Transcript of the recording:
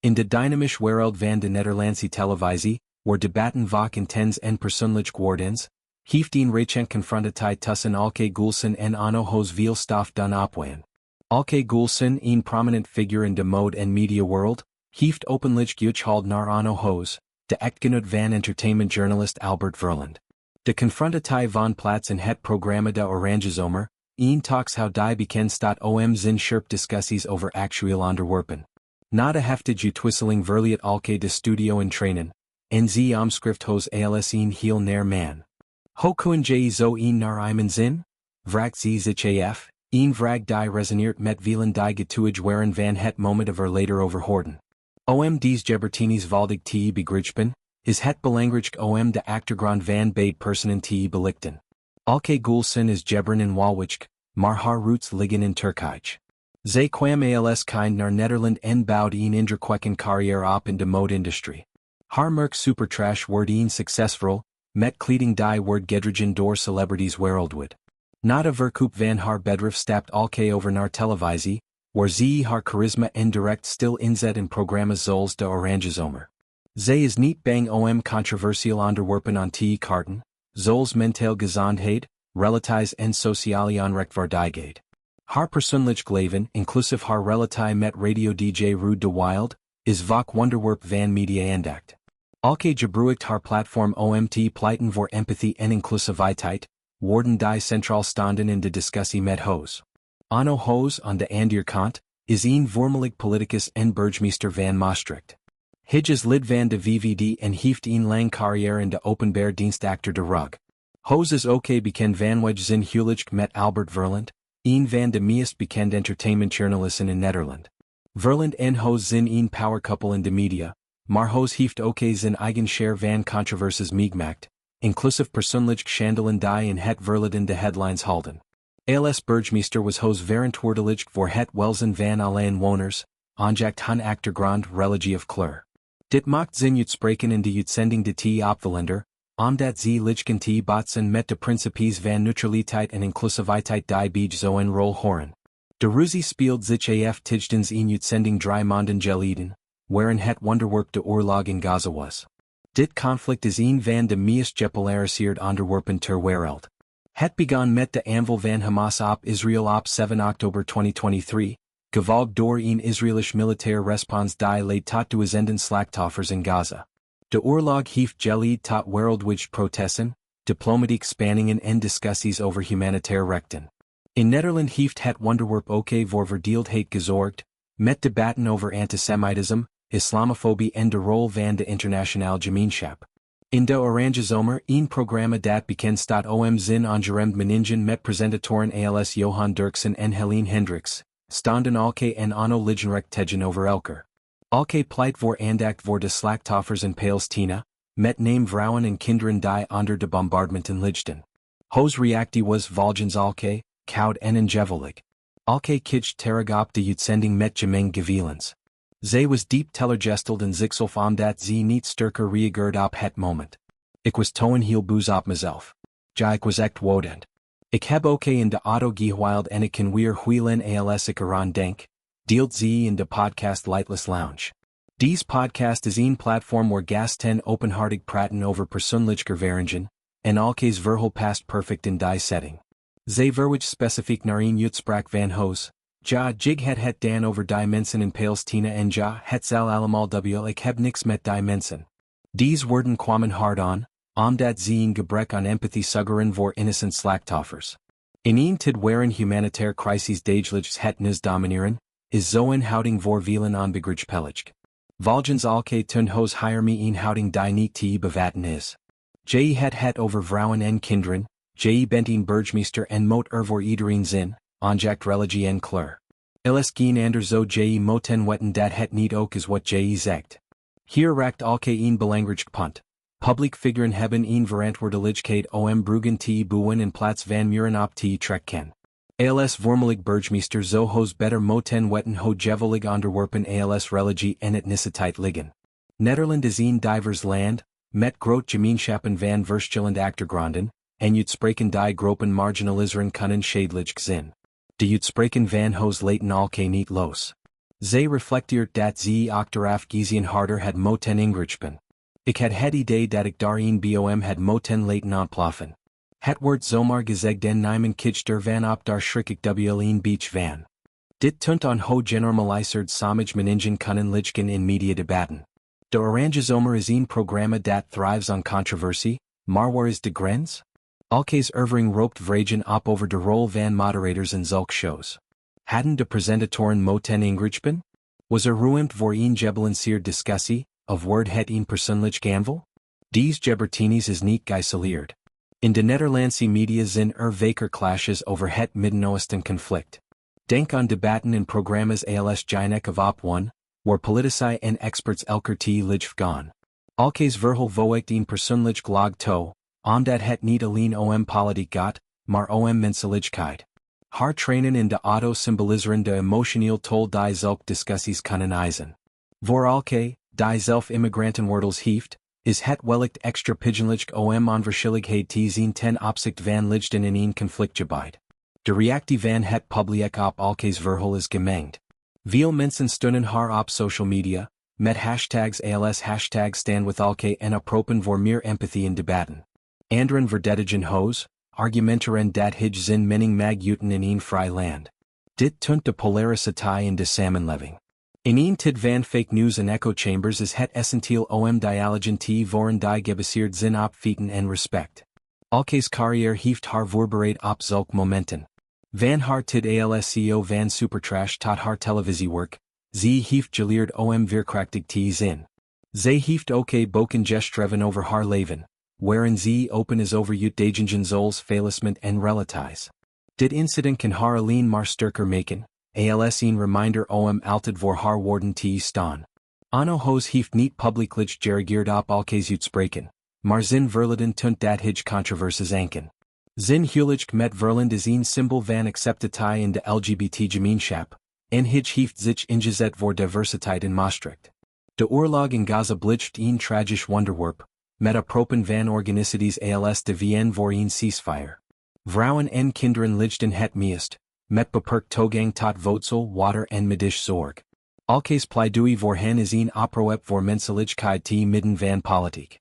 In de dynamische wereld van de Nederlandse televisie, waar debatten vaak intens en persoonlijk worden, heeft een recent confrontatie tussen Olcay Gulsen en Onno Hoes veel stof done opwaan. Olcay Gulsen, een prominent figure in de mode en media world, heeft openlijk uitgehaald naar Onno Hoes, de echtgenoot van entertainmentjournalist Albert Verlinde. De confrontatie van plaats in het programma de Oranjezomer, een talks how die bekend staat om zijn scherp discussies over actueel onderwerpen. Na de heftige uitwisseling verliet Olcay de studio in trainen, en ze omschrift Hoes als een heel nare man. Hoe kun je zo een naar iemand zin? Vraagt ze zich af, een vraag die resoneert met velen die getuige waren van het moment of later overhoorden. Des Gebertinis valdig te begrijpen, is het belangrijk de achtergrond van beide personen te belichten. Olcay Gulsen is Gebern in Walwijk, maar haar roots liggen in Turkije. Zij kwam als kind naar Nederland en bouwde een indrukwekkende carrière op in de mode-industrie. Haar merk Supertrash wordt een succesvol, met kleding die wordt gedragen door celebrities wereldwijd. Na de verkoop van haar bedrijf stapt Olcay over naar televisie, waar ze haar charisma en direct stil inzet in programma's zoals de Oranjezomer. Zij is niet bang om controversieel onderwerpen aan te kaarten, zoals mentale gezondheid, relaties en sociale onrechtvaardigheid. Haar persoonlijk leven, inclusief haar relatie met radio-dj Ruud de Wild, is vaak onderwerp van media-aandacht. Olcay gebruikt haar platform om te pleiten voor empathie en inclusiviteit, worden die centraal standen in de discussie met Hoes. Onno Hoes aan de andere kant, is een voormalig politicus en burgemeester van Maastricht. Hij is lid van de VVD en heeft een lang carrière in de openbaar dienst achter de rug. Hoes is ook bekend vanwege zijn huwelijk met Albert Verlinde, een van de meest bekende entertainmentjournalisten in Nederland. Verlinde en Hoes zijn een power couple in de media, maar Hoes heeft ook zijn eigen share van controversies meegemaakt, inclusief persoonlijk schandalen die in het verleden de headlines halden. Als burgemeester was Hoes verantwoordelijk voor het welzijn van alle inwoners, ongeacht hun achtergrond, religie of kleur. Dit maakt zijn uitspraken in de uitzending de te opvallender, omdat ze lichten te botsen met de principes van neutraliteit en inclusiviteit die bij zo'n rol horen. De ruzie speelt zich af tijdens een uitzending 3 maanden geleden, waarin het onderwerp de oorlog in Gaza was. Dit conflict is een van de meest gepolariseerd onderwerpen ter wereld. Het begon met de aanval van Hamas op Israël op 7 oktober 2023, gevolgd door een Israëlisch militair respons die leidt tot duizenden slachtoffers in Gaza. De oorlog heeft geleid tot wereldwijde protesten, diplomatieke spanningen en discussies over humanitaire rechten. In Nederland heeft het onderwerp ook voor verdeeldheid gezorgd, met debatten over antisemitisme, islamofobie en de rol van de internationale gemeenschap. In de Oranjezomer, een programma dat bekend staat om zijn ongeremd meningen met presentatoren als Johan Derksen en Helene Hendricks, standen Olcay en Onno ligenrecht tegenover elkaar. Olcay pleit voor aandacht voor de slachtoffers in Palestina, met name vrouwen en kinderen die onder de bombardementen ligden. Hoes reactie was volgens Olcay, koud en ingevelijk. Olcay kijkt terug op de uitzending met gemengde gevoelens. Zij was diep teleurgesteld en zichzelf omdat ze niet sterker reageerde op het moment. Ik was toen heel boos op mezelf. Ja, ik was echt woedend. Ik heb ook in de auto gehuild en ik kan weer huilen als ik eraan denk, deelt ze in de podcast Lightless Lounge. Deze podcast is een platform waar gasten openhartig praten over persoonlijke ervaringen, en Olcay's verhaal past perfect in die setting. Zij verwijt specifiek naar een uitspraak van Hoes. Ja, jig het dan over die mensen in Palestina en ja, het zal allemaal wel ik heb niks met die mensen. Deze woorden kwamen hard aan, omdat ze een gebrek aan empathie suggeren voor innocent slachtoffers. In een tijd waarin humanitaire crises dagelijks het nieuws domineren, is zo'n houding voor velen onbegrijpelijk. Volgens Olcay toont Hoes hiermee een houding die niet te bevatten is. Je het over vrouwen en kinderen, je bent een burgemeester en moet voor iedereen zin, ongeacht religie en kleur. Is geen ander zo je moten wetten dat het niet ook is wat je zegt. Hier raakt Olcay een belangrijk punt. Public figuren hebben een verantwoordelijkheid om bruggen te bouwen in plaats van muren op te trekken. Als voormalig burgemeester zo Hoes beter moten wetten hoe gevoelig onderwerpen als religie en etniciteit liggen. Nederland is een divers land, met groot gemeenschappen van verschillende achtergronden, en uitspraken die gropen marginaliseren kunnen schadelijk zijn. De uitspraken van Hoes laten Olcay niet los. Zij reflecteert dat ze achteraf gezien harder had moten ingrijpen. Ik had het idee dat ik daarin bom had moten laten ontploffen. Het wordt zomaar gezegd en niemand kijkt er van op daar schrik ik wel beach van. Dit toont aan hoe generaliseerd sommige meningen kunnen liggen in mediadebatten. De Oranjezomer is een programma dat thrives on controversy, maar waar is de grens? Olcay's ervaring roopt vragen op over de rol van moderators in zulke shows. Hadden de presentatoren moten ingrijpen? Was ruimte voor een gebalanceerd discussie, of wordt het een persoonlijk aanval? Deze gebertinis is niet geïsoleerd. In de Nederlandse media zijn vaker clashes over het Midden-Oosten conflict. Denk aan debatten in programma's als Jinek of Op 1, waar politici en experts elkaar te lijf gaan. Olcay's verhaal voegt een persoonlijk gelag toe, omdat het niet alleen om politiek gaat, maar om menselijkheid. Haar trainen in de auto symboliseren de emotioneel tol die zulke discussies kunnen eisen. Voor Olcay, die zelf immigrantenwortels heeft, is het wellicht extra pijnlijk om onverschilligheid te zien ten opzichte van lichten in een conflictgebied. De reactie van het publiek op Olcay's verhaal is gemengd. Veel mensen steunen haar op social media, met hashtags als hashtag stand with Olcay en oproepen voor meer empathie in debatten. Anderen verdedigen Hoes, argumenteren dat hij zijn mening mag uiten in een vrij land. Dit toont de polariteit in de samenleving. In een tid van fake news en echo chambers is het essentieel om dialogen te voeren die gebaseerd zijn op feiten en respect. Olcay's carrière heeft haar voorbereid op zulke momenten. Van haar tid als CEO van Supertrash tot haar televisiewerk, ze heeft geleerd om veerkrachtig te zijn. Zij heeft ook boeken geschreven over haar leven, waarin ze open is over uitdagingen zoals faillissement en realities. Dit incident kan haar alleen maar sterker maken, als een reminder om altijd voor haar woorden te staan. Onno Hoes heeft niet publiekelijk gereageerd op Olcay's uitspraken, maar zijn verleden toont dat hij controversies aanken. Zijn huwelijk met verland is een symbool van acceptatie in de LGBT-gemeenschap, en hij heeft zich ingezet voor diversiteit in Maastricht. De oorlog in Gaza blijft een tragisch wonderwerp, met oproepen van organisaties als de VN voor een ceasefire. Vrouwen en kinderen liggen het meest, met beperkt toegang tot voedsel, water en medisch zorg. Olcay's pleidooi voor hen is een oproep voor menselijkheid te midden van politiek.